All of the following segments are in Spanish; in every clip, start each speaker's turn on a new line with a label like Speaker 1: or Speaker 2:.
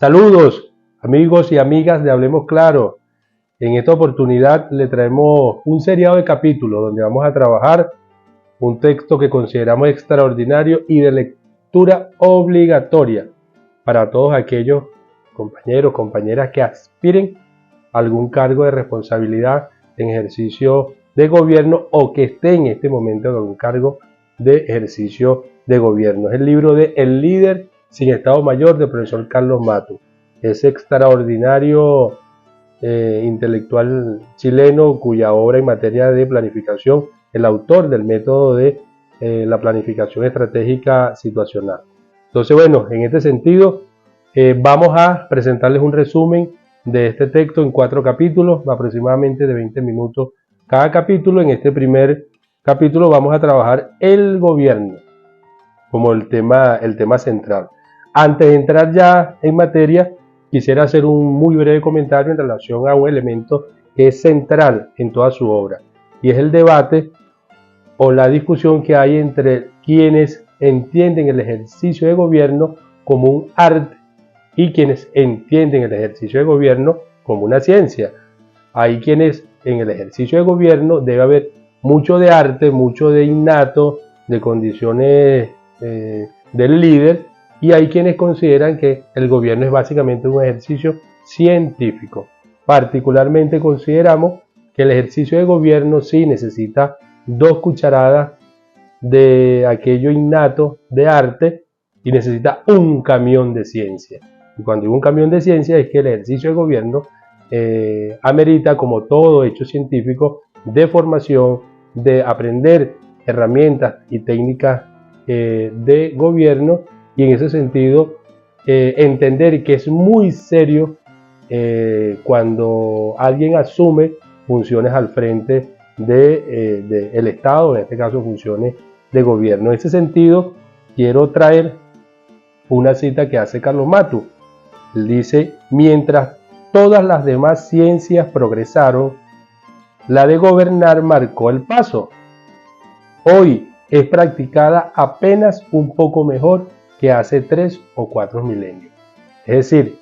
Speaker 1: Saludos amigos y amigas de Hablemos Claro. En esta oportunidad le traemos un seriado de capítulos donde vamos a trabajar un texto que consideramos extraordinario y de lectura obligatoria para todos aquellos compañeros, compañeras que aspiren a algún cargo de responsabilidad en ejercicio de gobierno o que estén en este momento en algún cargo de ejercicio de gobierno. Es el libro de El líder sin Estado Mayor del profesor Carlos Matus, ese extraordinario intelectual chileno cuya obra en materia de planificación, el autor del método de la planificación estratégica situacional. Entonces, bueno, en este sentido, vamos a presentarles un resumen de este texto en 4 capítulos, aproximadamente de 20 minutos cada capítulo. En este primer capítulo vamos a trabajar el gobierno como el tema central. Antes de entrar ya en materia, quisiera hacer un muy breve comentario en relación a un elemento que es central en toda su obra, y es el debate o la discusión que hay entre quienes entienden el ejercicio de gobierno como un arte y quienes entienden el ejercicio de gobierno como una ciencia. Hay quienes en el ejercicio de gobierno debe haber mucho de arte, mucho de innato, de condiciones del líder, y hay quienes consideran que el gobierno es básicamente un ejercicio científico. Particularmente consideramos que el ejercicio de gobierno sí necesita 2 cucharadas de aquello innato de arte y necesita un camión de ciencia. Y cuando digo un camión de ciencia es que el ejercicio de gobierno amerita, como todo hecho científico, de formación, de aprender herramientas y técnicas de gobierno, y en ese sentido entender que es muy serio cuando alguien asume funciones al frente del Estado, en este caso funciones de gobierno. En ese sentido quiero traer una cita que hace Carlos Matus. Él dice: mientras todas las demás ciencias progresaron, la de gobernar marcó el paso. Hoy es practicada apenas un poco mejor que hace 3 o 4 milenios. Es decir,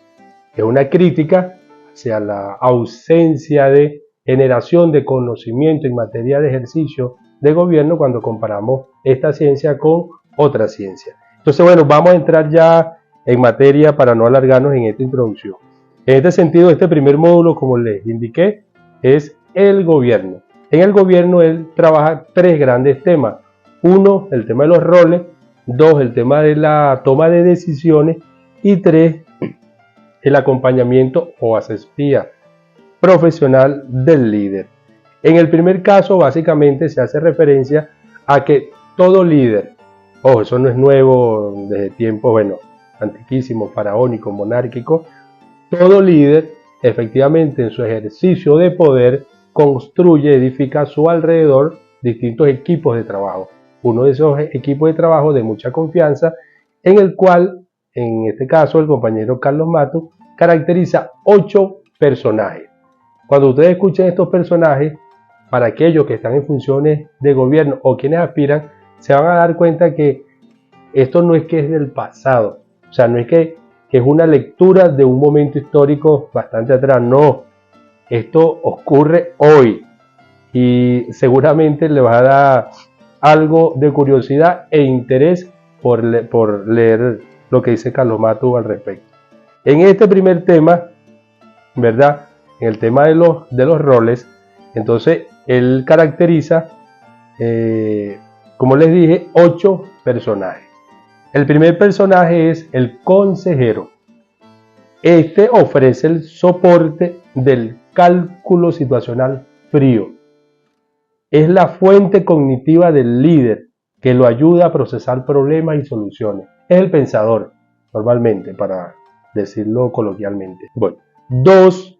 Speaker 1: es una crítica hacia la ausencia de generación de conocimiento en materia de ejercicio de gobierno cuando comparamos esta ciencia con otra ciencia. Entonces, bueno, vamos a entrar ya en materia para no alargarnos en esta introducción. En este sentido, este primer módulo, como les indiqué, es el gobierno. En el gobierno él trabaja 3 grandes temas. 1, el tema de los roles. 2, el tema de la toma de decisiones. Y 3, el acompañamiento o asesoría profesional del líder. En el primer caso, básicamente se hace referencia a que todo líder, ojo, eso no es nuevo desde tiempos, bueno, antiquísimos, faraónicos, monárquicos, todo líder, efectivamente, en su ejercicio de poder, construye, edifica a su alrededor distintos equipos de trabajo. Uno de esos equipos de trabajo de mucha confianza, en el cual, en este caso, el compañero Carlos Matus caracteriza 8 personajes. Cuando ustedes escuchen estos personajes, para aquellos que están en funciones de gobierno o quienes aspiran, se van a dar cuenta que esto no es que es del pasado, o sea, no es que es una lectura de un momento histórico bastante atrás, no, esto ocurre hoy y seguramente le va a dar algo de curiosidad e interés por leer lo que dice Carlos Matus al respecto. En este primer tema, ¿verdad?, en el tema de los roles, entonces él caracteriza, como les dije, 8 personajes. El primer personaje es el consejero. Este ofrece el soporte del cálculo situacional frío. Es la fuente cognitiva del líder que lo ayuda a procesar problemas y soluciones. Es el pensador, normalmente, para decirlo coloquialmente. Bueno, 2,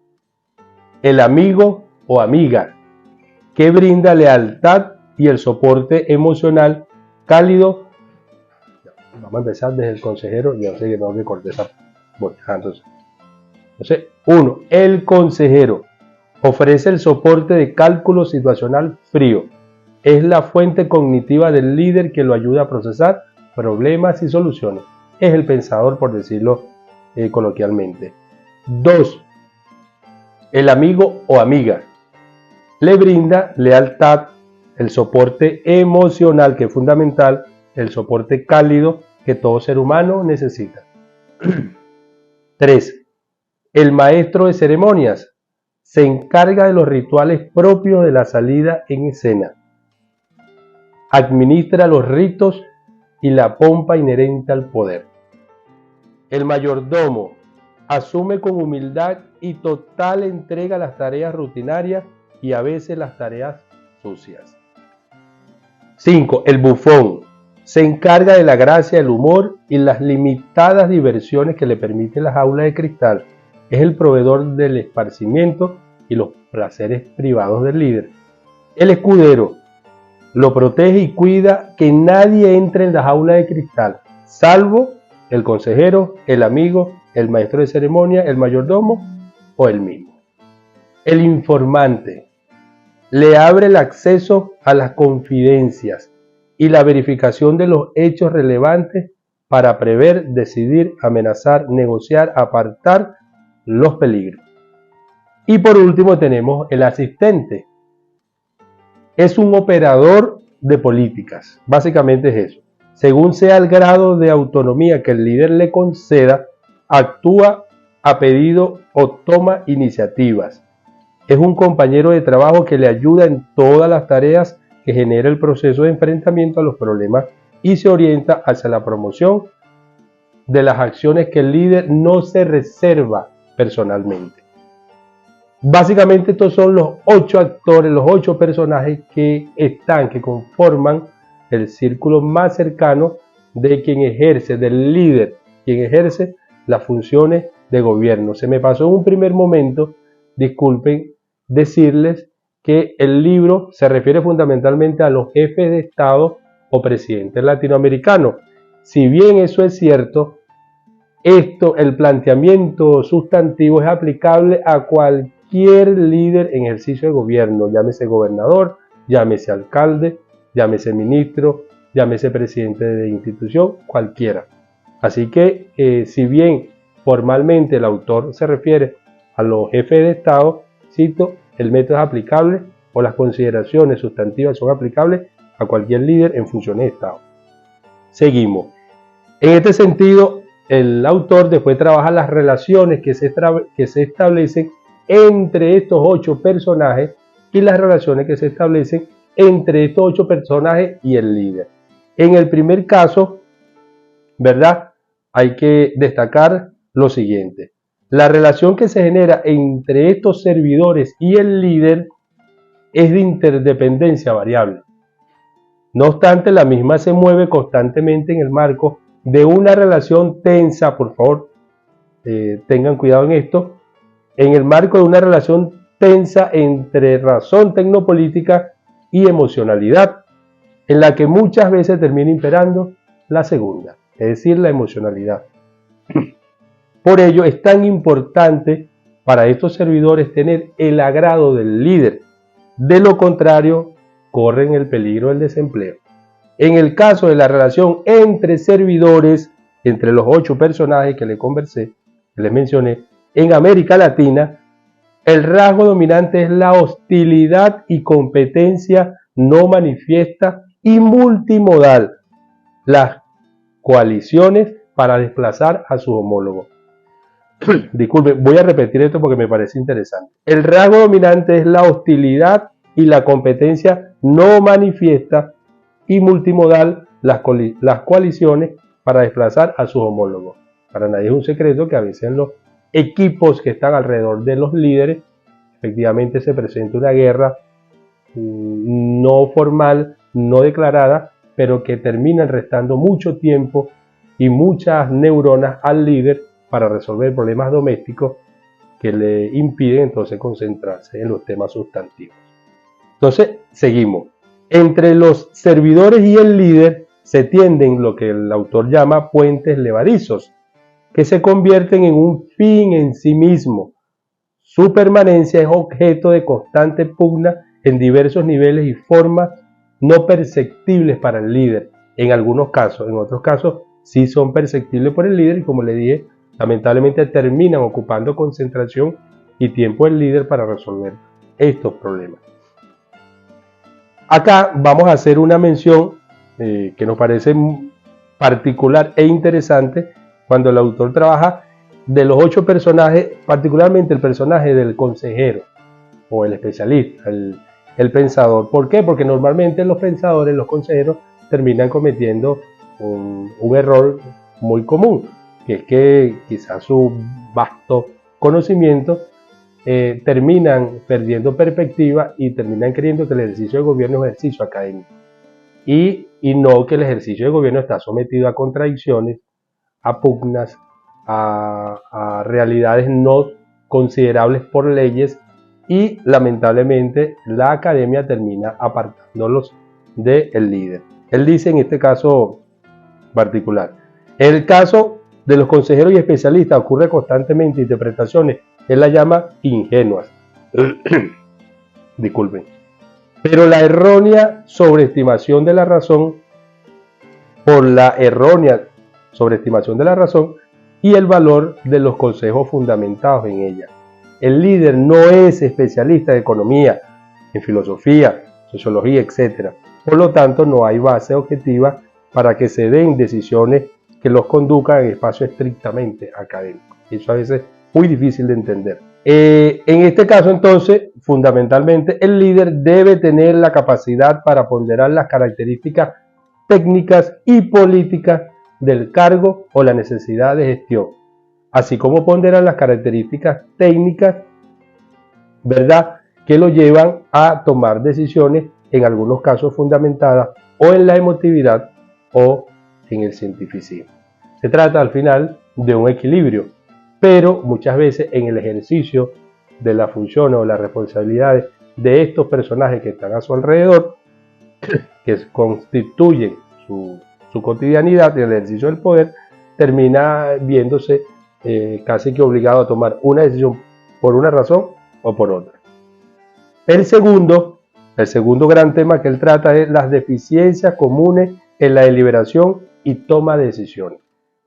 Speaker 1: el amigo o amiga, que brinda lealtad y el soporte emocional cálido. Vamos a empezar desde el consejero, ya sé que tengo que cortar. Bueno, entonces, 1, el consejero ofrece el soporte de cálculo situacional frío. Es la fuente cognitiva del líder que lo ayuda a procesar problemas y soluciones. Es el pensador, por decirlo coloquialmente. 2. El amigo o amiga le brinda lealtad, el soporte emocional, que es fundamental, el soporte cálido que todo ser humano necesita. 3. El maestro de ceremonias se encarga de los rituales propios de la salida en escena. Administra los ritos y la pompa inherente al poder. El mayordomo asume con humildad y total entrega las tareas rutinarias y a veces las tareas sucias. 5. El bufón se encarga de la gracia, el humor y las limitadas diversiones que le permite la jaula de cristal. Es el proveedor del esparcimiento y los placeres privados del líder. El escudero lo protege y cuida que nadie entre en la jaula de cristal, salvo el consejero, el amigo, el maestro de ceremonia, el mayordomo o él mismo. El informante le abre el acceso a las confidencias y la verificación de los hechos relevantes para prever, decidir, amenazar, negociar, apartar los peligros. Y por último tenemos el asistente. Es un operador de políticas, básicamente es eso. Según sea el grado de autonomía que el líder le conceda, actúa a pedido o toma iniciativas. Es un compañero de trabajo que le ayuda en todas las tareas que genera el proceso de enfrentamiento a los problemas y se orienta hacia la promoción de las acciones que el líder no se reserva personalmente. Básicamente estos son los 8 actores, los 8 personajes que conforman el círculo más cercano de quien ejerce, del líder, quien ejerce las funciones de gobierno. Se me pasó en un primer momento, disculpen, decirles que el libro se refiere fundamentalmente a los jefes de Estado o presidentes latinoamericanos. Si bien eso es cierto, el planteamiento sustantivo es aplicable a cualquier líder en ejercicio de gobierno, llámese gobernador, llámese alcalde, llámese ministro, llámese presidente de institución, cualquiera. Así que, si bien formalmente el autor se refiere a los jefes de Estado, cito, el método es aplicable o las consideraciones sustantivas son aplicables a cualquier líder en funciones de Estado. Seguimos. En este sentido, el autor después trabaja las relaciones que se establecen entre estos 8 personajes y las relaciones que se establecen entre estos 8 personajes y el líder. En el primer caso, ¿verdad? Hay que destacar lo siguiente. La relación que se genera entre estos servidores y el líder es de interdependencia variable. No obstante, la misma se mueve constantemente en el marco de una relación tensa, por favor, tengan cuidado en esto, en el marco de una relación tensa entre razón tecnopolítica y emocionalidad, en la que muchas veces termina imperando la segunda, es decir, la emocionalidad. Por ello es tan importante para estos servidores tener el agrado del líder. De lo contrario, corren el peligro del desempleo. En el caso de la relación entre servidores, entre los 8 personajes que les mencioné, en América Latina, el rasgo dominante es la hostilidad y competencia no manifiesta y multimodal, las coaliciones para desplazar a sus homólogos. Disculpen, voy a repetir esto porque me parece interesante. El rasgo dominante es la hostilidad y la competencia no manifiesta y multimodal, las coaliciones para desplazar a sus homólogos. Para nadie es un secreto que a veces en los equipos que están alrededor de los líderes, efectivamente se presenta una guerra no formal, no declarada, pero que termina restando mucho tiempo y muchas neuronas al líder para resolver problemas domésticos que le impiden entonces concentrarse en los temas sustantivos. Entonces, seguimos. Entre los servidores y el líder se tienden lo que el autor llama puentes levadizos, que se convierten en un fin en sí mismo. Su permanencia es objeto de constante pugna en diversos niveles y formas no perceptibles para el líder, en algunos casos. En otros casos sí son perceptibles por el líder y, como le dije, lamentablemente terminan ocupando concentración y tiempo del líder para resolver estos problemas. Acá vamos a hacer una mención que nos parece particular e interesante cuando el autor trabaja de los 8 personajes, particularmente el personaje del consejero o el especialista, el pensador. ¿Por qué? Porque normalmente los pensadores, los consejeros, terminan cometiendo un error muy común, que es que quizás su vasto conocimiento terminan perdiendo perspectiva y terminan creyendo que el ejercicio de gobierno es un ejercicio académico y no que el ejercicio de gobierno está sometido a contradicciones, a pugnas, a realidades no considerables por leyes, y lamentablemente la academia termina apartándolos del líder. Él dice en este caso particular: el caso de los consejeros y especialistas ocurre constantemente interpretaciones, él las llama ingenuas, disculpen, pero la errónea sobreestimación de la razón, por la errónea sobreestimación de la razón y el valor de los consejos fundamentados en ella. El líder no es especialista de economía, en filosofía, sociología, etc. Por lo tanto, no hay base objetiva para que se den decisiones que los conduzcan en espacio estrictamente académico. Eso a veces es muy difícil de entender. En este caso, entonces, fundamentalmente, el líder debe tener la capacidad para ponderar las características técnicas y políticas del cargo o la necesidad de gestión, así como ponderar las características técnicas, ¿verdad?, que lo llevan a tomar decisiones, en algunos casos fundamentadas o en la emotividad o en el cientificismo. Se trata al final de un equilibrio, pero muchas veces en el ejercicio de las funciones o las responsabilidades de estos personajes que están a su alrededor, que constituyen su cotidianidad en el ejercicio del poder, termina viéndose casi que obligado a tomar una decisión por una razón o por otra. El segundo gran tema que él trata es las deficiencias comunes en la deliberación y toma de decisiones,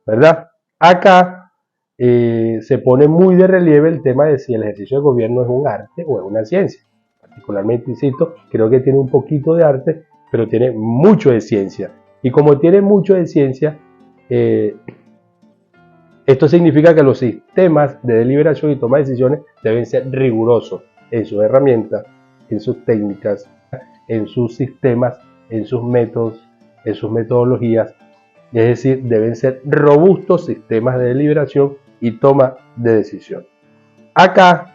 Speaker 1: ¿verdad? Acá se pone muy de relieve el tema de si el ejercicio de gobierno es un arte o es una ciencia. Particularmente, insisto, creo que tiene un poquito de arte, pero tiene mucho de ciencia. Y como tiene mucho de ciencia, esto significa que los sistemas de deliberación y toma de decisiones deben ser rigurosos en sus herramientas, en sus técnicas, en sus sistemas, en sus métodos, en sus metodologías. Es decir, deben ser robustos sistemas de deliberación y toma de decisión. Acá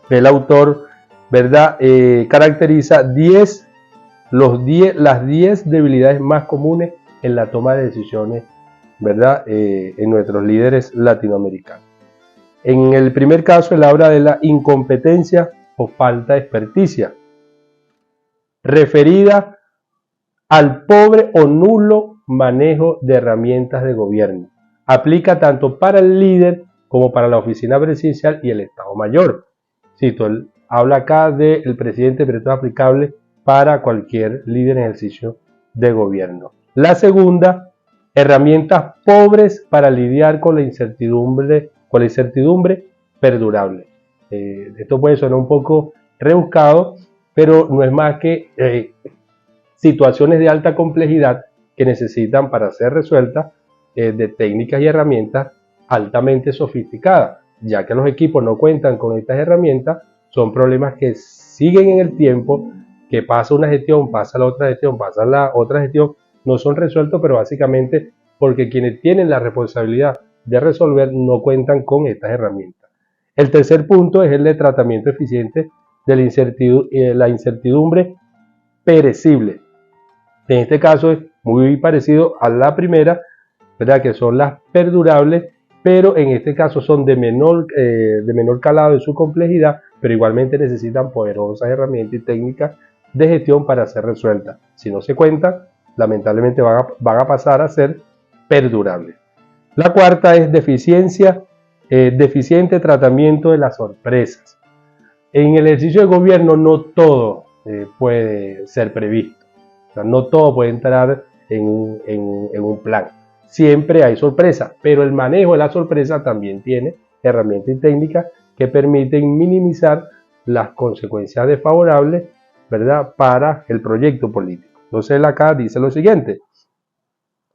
Speaker 1: el autor, ¿verdad?, caracteriza las 10 debilidades más comunes en la toma de decisiones, ¿verdad?, en nuestros líderes latinoamericanos. En el primer caso, él habla de la incompetencia o falta de experticia, referida al pobre o nulo manejo de herramientas de gobierno. Aplica tanto para el líder como para la oficina presidencial y el Estado Mayor. Cito, él habla acá del presidente, pero esto es aplicable para cualquier líder en ejercicio de gobierno. La segunda, herramientas pobres para lidiar con la incertidumbre perdurable. Esto puede sonar un poco rebuscado, pero no es más que situaciones de alta complejidad que necesitan, para ser resueltas, de técnicas y herramientas altamente sofisticadas. Ya que los equipos no cuentan con estas herramientas, son problemas que siguen en el tiempo, que pasa una gestión, pasa la otra gestión, pasa la otra gestión, no son resueltos, pero básicamente porque quienes tienen la responsabilidad de resolver no cuentan con estas herramientas. El tercer punto es el de tratamiento eficiente de la incertidumbre perecible. En este caso es muy parecido a la primera, ¿verdad?, que son las perdurables, pero en este caso son de menor calado en su complejidad, pero igualmente necesitan poderosas herramientas y técnicas de gestión para ser resueltas. Si no se cuentan, lamentablemente van a pasar a ser perdurables. La cuarta es deficiente tratamiento de las sorpresas. En el ejercicio de gobierno no todo puede ser previsto. O sea, no todo puede entrar en un plan. siempre hay sorpresa, pero el manejo de la sorpresa también tiene herramientas y técnicas que permiten minimizar las consecuencias desfavorables, ¿verdad?, para el proyecto político. Entonces él acá dice lo siguiente: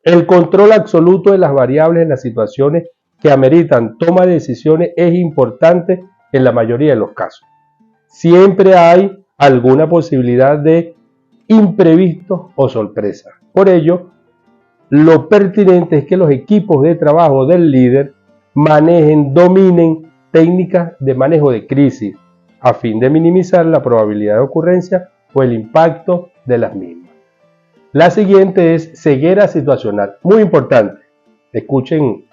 Speaker 1: el control absoluto de las variables en las situaciones que ameritan toma de decisiones es importante en la mayoría de los casos. Siempre hay alguna posibilidad de imprevisto o sorpresa. Por ello, lo pertinente es que los equipos de trabajo del líder dominen técnicas de manejo de crisis a fin de minimizar la probabilidad de ocurrencia o el impacto de las mismas. La siguiente es ceguera situacional. Muy importante. Escuchen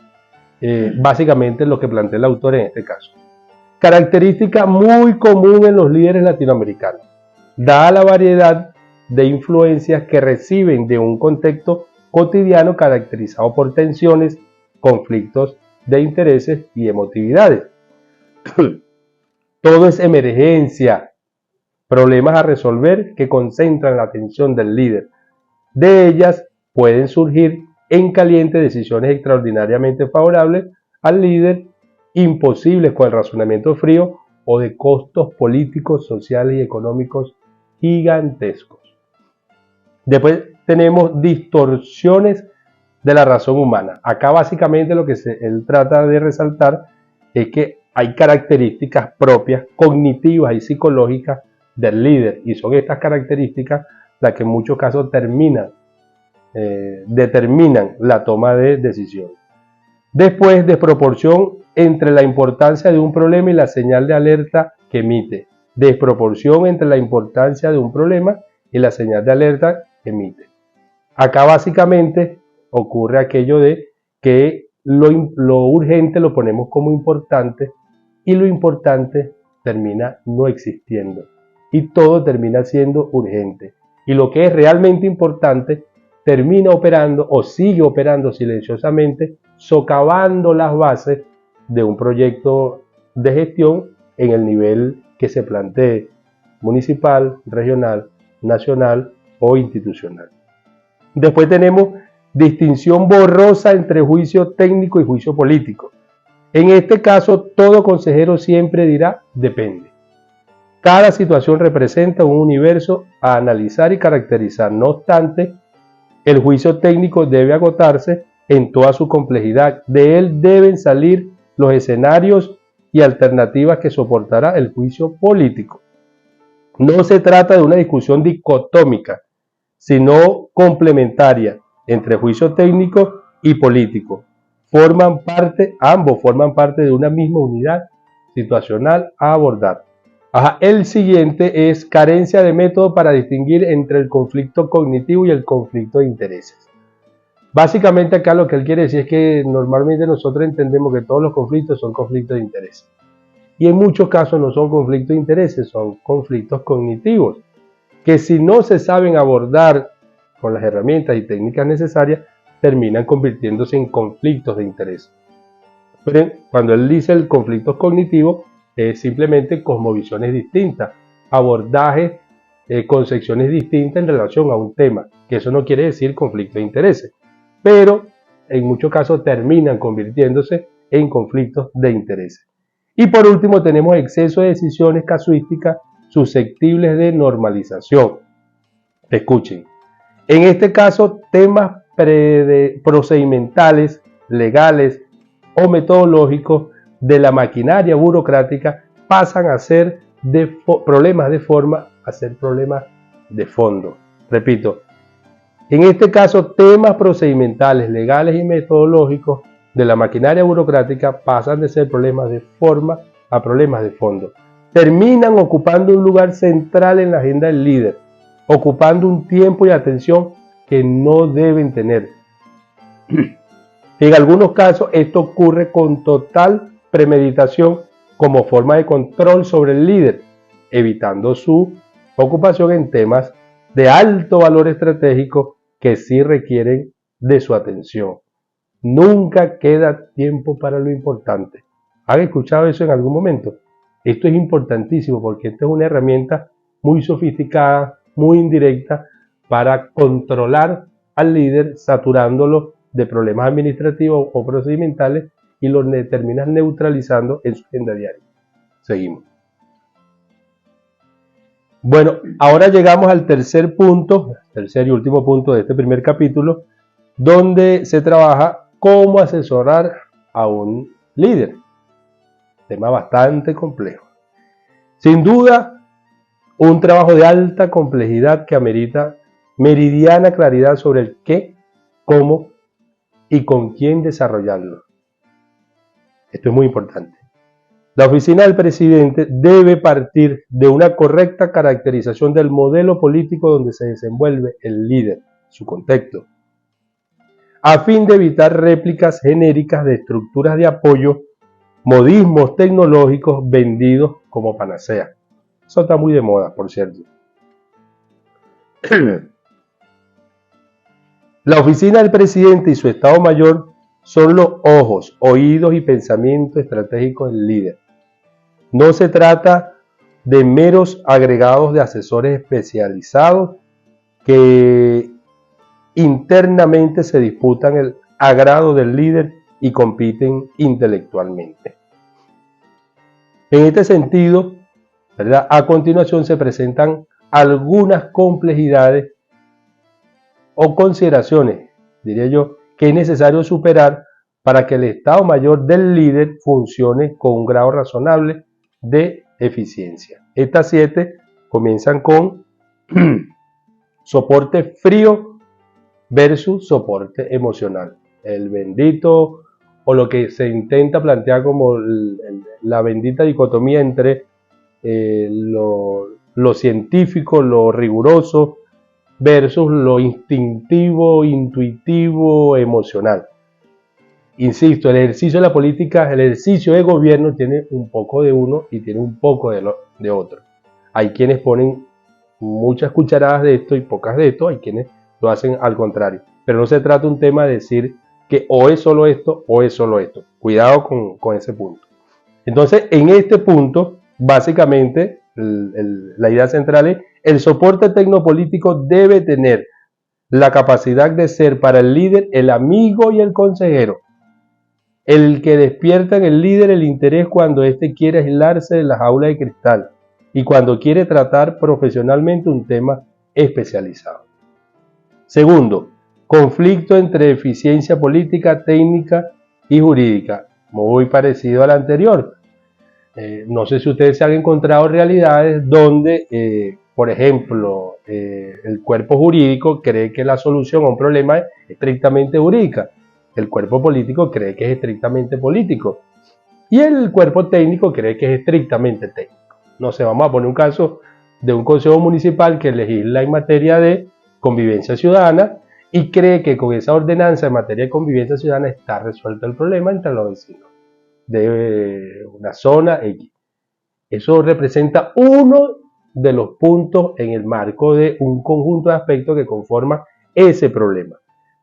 Speaker 1: básicamente lo que plantea el autor en este caso. Característica muy común en los líderes latinoamericanos, dada la variedad de influencias que reciben de un contexto cotidiano caracterizado por tensiones, conflictos de intereses y emotividades. Todo es emergencia, problemas a resolver que concentran la atención del líder. De ellas pueden surgir en caliente decisiones extraordinariamente favorables al líder, imposibles con el razonamiento frío o de costos políticos, sociales y económicos gigantescos. Después tenemos distorsiones de la razón humana. Acá básicamente lo que él trata de resaltar es que hay características propias, cognitivas y psicológicas del líder, y son estas características las que en muchos casos determinan la toma de decisiones. Después, desproporción entre la importancia de un problema y la señal de alerta que emite. Desproporción entre la importancia de un problema y la señal de alerta que emite. Acá básicamente ocurre aquello de que lo urgente lo ponemos como importante y lo importante termina no existiendo. Y todo termina siendo urgente. Y lo que es realmente importante termina operando o sigue operando silenciosamente, socavando las bases de un proyecto de gestión en el nivel que se plantee, municipal, regional, nacional o institucional. Después tenemos distinción borrosa entre juicio técnico y juicio político. En este caso, todo consejero siempre dirá depende. Cada situación representa un universo a analizar y caracterizar. No obstante, el juicio técnico debe agotarse en toda su complejidad. De él deben salir los escenarios y alternativas que soportará el juicio político. No se trata de una discusión dicotómica, sino complementaria entre juicio técnico y político. Ambos forman parte de una misma unidad situacional a abordar. El siguiente es carencia de método para distinguir entre el conflicto cognitivo y el conflicto de intereses. Básicamente acá lo que él quiere decir es que normalmente nosotros entendemos que todos los conflictos son conflictos de intereses. Y en muchos casos no son conflictos de intereses, son conflictos cognitivos, que si no se saben abordar con las herramientas y técnicas necesarias, terminan convirtiéndose en conflictos de interés. Pero cuando él dice el conflicto cognitivo, es simplemente cosmovisiones distintas, abordajes, concepciones distintas en relación a un tema, que eso no quiere decir conflicto de intereses, pero en muchos casos terminan convirtiéndose en conflictos de intereses. Y por último tenemos exceso de decisiones casuísticas susceptibles de normalización. Escuchen, en este caso temas procedimentales, legales o metodológicos de la maquinaria burocrática pasan a ser problemas de forma a ser problemas de fondo. Repito, en este caso temas procedimentales, legales y metodológicos de la maquinaria burocrática pasan de ser problemas de forma a problemas de fondo. Terminan ocupando un lugar central en la agenda del líder, ocupando un tiempo y atención que no deben tener. En algunos casos esto ocurre con total premeditación como forma de control sobre el líder, evitando su ocupación en temas de alto valor estratégico que sí requieren de su atención. Nunca queda tiempo para lo importante. ¿Han escuchado eso en algún momento? Esto es importantísimo porque esta es una herramienta muy sofisticada, muy indirecta para controlar al líder, saturándolo de problemas administrativos o procedimentales y los terminas neutralizando en su agenda diaria. Seguimos. Bueno, ahora llegamos al tercer punto, tercer y último punto de este primer capítulo, donde se trabaja cómo asesorar a un líder. Tema bastante complejo. Sin duda, un trabajo de alta complejidad que amerita meridiana claridad sobre el qué, cómo y con quién desarrollarlo. Esto es muy importante. La oficina del presidente debe partir de una correcta caracterización del modelo político donde se desenvuelve el líder, su contexto, a fin de evitar réplicas genéricas de estructuras de apoyo, modismos tecnológicos vendidos como panacea. Eso está muy de moda, por cierto. La oficina del presidente y su Estado Mayor son los ojos, oídos y pensamientos estratégicos del líder. No se trata de meros agregados de asesores especializados que internamente se disputan el agrado del líder y compiten intelectualmente. En este sentido, ¿verdad?, a continuación se presentan algunas complejidades o consideraciones, diría yo, que es necesario superar para que el Estado Mayor del líder funcione con un grado razonable de eficiencia. Estas 7 comienzan con soporte frío versus soporte emocional. El bendito, o lo que se intenta plantear como la bendita dicotomía entre lo científico, lo riguroso, versus lo instintivo, intuitivo, emocional. Insisto, el ejercicio de la política, el ejercicio de gobierno tiene un poco de uno y tiene un poco de otro. Hay quienes ponen muchas cucharadas de esto y pocas de esto, hay quienes lo hacen al contrario. Pero no se trata un tema de decir que o es solo esto o es solo esto. Cuidado con ese punto. Entonces, en este punto, básicamente, la idea central es: el soporte tecnopolítico debe tener la capacidad de ser para el líder el amigo y el consejero, el que despierta en el líder el interés cuando éste quiere aislarse de la jaula de cristal y cuando quiere tratar profesionalmente un tema especializado. Segundo, conflicto entre eficiencia política, técnica y jurídica, muy parecido al anterior. No sé si ustedes se han encontrado realidades donde, por ejemplo, el cuerpo jurídico cree que la solución a un problema es estrictamente jurídica, el cuerpo político cree que es estrictamente político y el cuerpo técnico cree que es estrictamente técnico. No sé, vamos a poner un caso de un consejo municipal que legisla en materia de convivencia ciudadana y cree que con esa ordenanza en materia de convivencia ciudadana está resuelto el problema entre los vecinos de una zona X. Eso representa uno de los puntos en el marco de un conjunto de aspectos que conforman ese problema.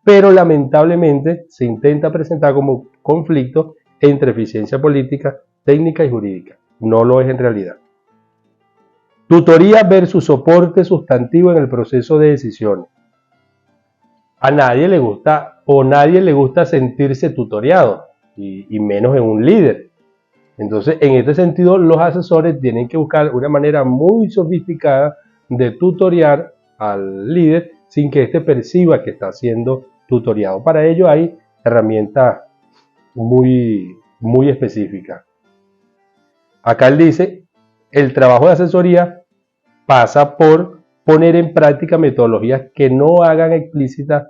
Speaker 1: Pero lamentablemente se intenta presentar como conflicto entre eficiencia política, técnica y jurídica. No lo es en realidad. Tutoría versus soporte sustantivo en el proceso de decisiones. A nadie le gusta sentirse tutoreado, y menos en un líder. Entonces, en este sentido, los asesores tienen que buscar una manera muy sofisticada de tutorear al líder sin que éste perciba que está siendo tutoreado. Para ello hay herramientas muy específicas. Acá él dice: el trabajo de asesoría pasa por poner en práctica metodologías que no hagan explícitas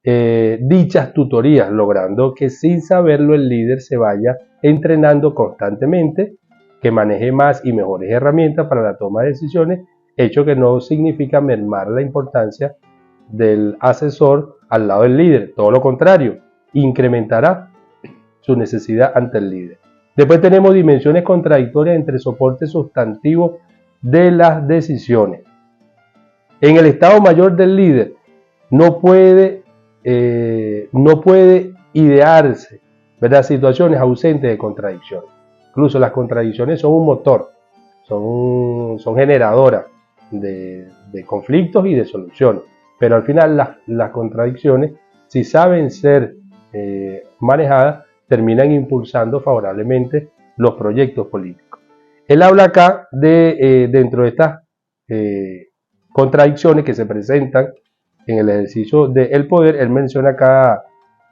Speaker 1: dichas tutorías, logrando que sin saberlo el líder se vaya entrenando constantemente, que maneje más y mejores herramientas para la toma de decisiones, hecho que no significa mermar la importancia del asesor al lado del líder, todo lo contrario, incrementará su necesidad ante el líder. Después tenemos dimensiones contradictorias entre soporte sustantivo de las decisiones. En el estado mayor del líder no puede idearse, ¿verdad?, situaciones ausentes de contradicción. Incluso las contradicciones son un motor, son generadoras de conflictos y de soluciones. Pero al final las contradicciones si saben ser manejadas, terminan impulsando favorablemente los proyectos políticos. Él habla acá de, dentro de estas contradicciones que se presentan en el ejercicio del poder, él menciona acá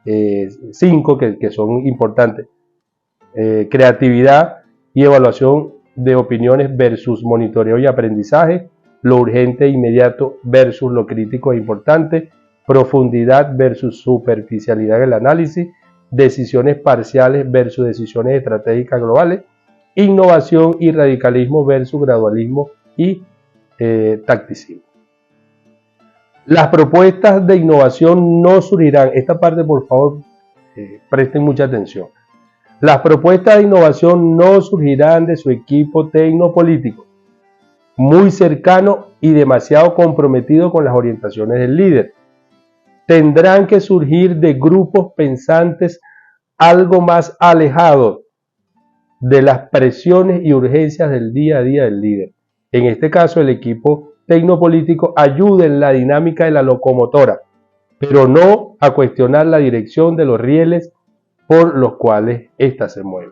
Speaker 1: 5 que son importantes. Creatividad y evaluación de opiniones versus monitoreo y aprendizaje, lo urgente e inmediato versus lo crítico e importante, profundidad versus superficialidad del análisis, decisiones parciales versus decisiones estratégicas globales, innovación y radicalismo versus gradualismo y tacticismo. Las propuestas de innovación no surgirán, esta parte por favor presten mucha atención. Las propuestas de innovación no surgirán de su equipo tecnopolítico, muy cercano y demasiado comprometido con las orientaciones del líder. Tendrán que surgir de grupos pensantes algo más alejados de las presiones y urgencias del día a día del líder. En este caso, el equipo tecnopolítico ayuda en la dinámica de la locomotora, pero no a cuestionar la dirección de los rieles por los cuales ésta se mueve.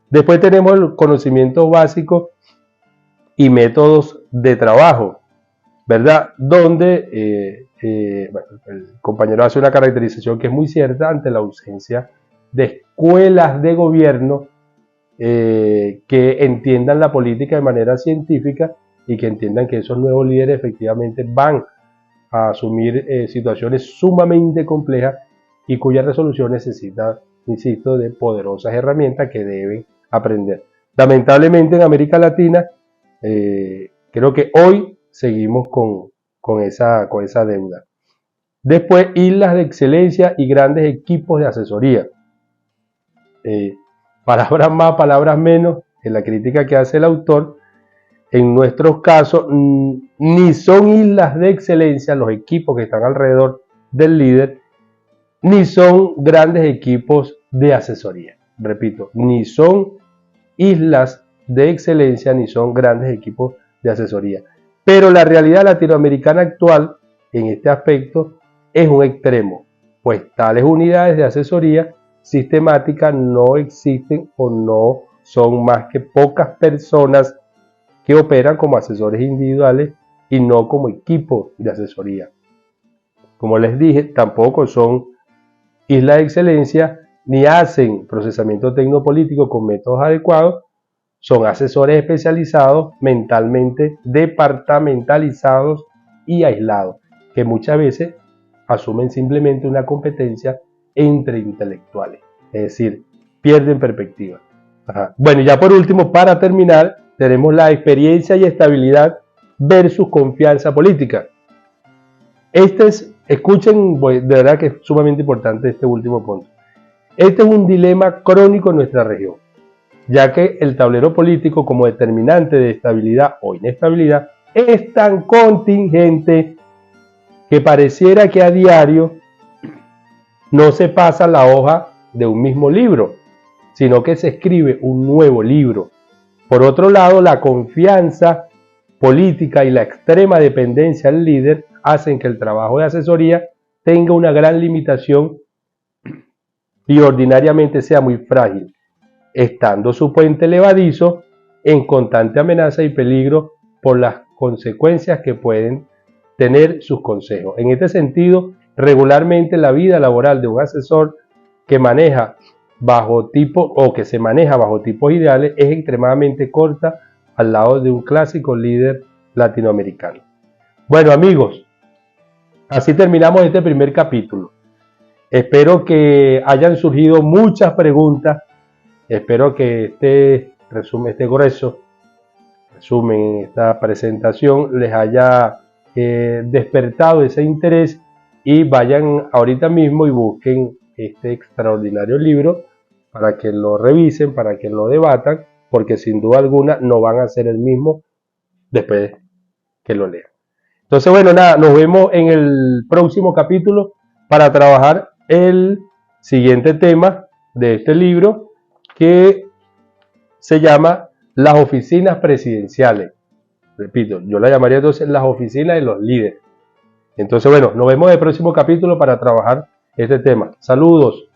Speaker 1: Después tenemos el conocimiento básico y métodos de trabajo, ¿verdad? Donde bueno, el compañero hace una caracterización que es muy cierta ante la ausencia de escuelas de gobierno que entiendan la política de manera científica y que entiendan que esos nuevos líderes efectivamente van a asumir situaciones sumamente complejas y cuya resolución necesita, insisto, de poderosas herramientas que deben aprender. Lamentablemente en América Latina creo que hoy seguimos con esa deuda. Después, islas de excelencia y grandes equipos de asesoría. Palabras más, palabras menos, en la crítica que hace el autor, en nuestros casos, ni son islas de excelencia los equipos que están alrededor del líder, ni son grandes equipos de asesoría. Repito, ni son islas de excelencia, ni son grandes equipos de asesoría. Pero la realidad latinoamericana actual, en este aspecto, es un extremo, pues tales unidades de asesoría sistemática no existen o no son más que pocas personas que operan como asesores individuales y no como equipo de asesoría. Como les dije, tampoco son islas de excelencia ni hacen procesamiento tecnopolítico con métodos adecuados, son asesores especializados, mentalmente departamentalizados y aislados, que muchas veces asumen simplemente una competencia entre intelectuales, es decir, pierden perspectiva. Bueno, ya por último, para terminar, tenemos la experiencia y estabilidad versus confianza política. Escuchen, de verdad que es sumamente importante este último punto. Este es un dilema crónico en nuestra región, ya que el tablero político como determinante de estabilidad o inestabilidad es tan contingente que pareciera que a diario no se pasa la hoja de un mismo libro, sino que se escribe un nuevo libro. Por otro lado, la confianza política y la extrema dependencia del líder hacen que el trabajo de asesoría tenga una gran limitación y ordinariamente sea muy frágil, estando su puente levadizo en constante amenaza y peligro por las consecuencias que pueden tener sus consejos. En este sentido, regularmente la vida laboral de un asesor que maneja bajo tipo o que se maneja bajo tipos ideales es extremadamente corta al lado de un clásico líder latinoamericano. Bueno amigos, así terminamos este primer capítulo. Espero que hayan surgido muchas preguntas. Espero que este grueso resumen, esta presentación les haya despertado ese interés y vayan ahorita mismo y busquen este extraordinario libro para que lo revisen, para que lo debatan, porque sin duda alguna no van a ser el mismo después que lo lean. Entonces, bueno, nada, nos vemos en el próximo capítulo para trabajar el siguiente tema de este libro que se llama Las oficinas presidenciales. Repito, yo la llamaría entonces las oficinas de los líderes. Entonces, bueno, nos vemos en el próximo capítulo para trabajar este tema. Saludos.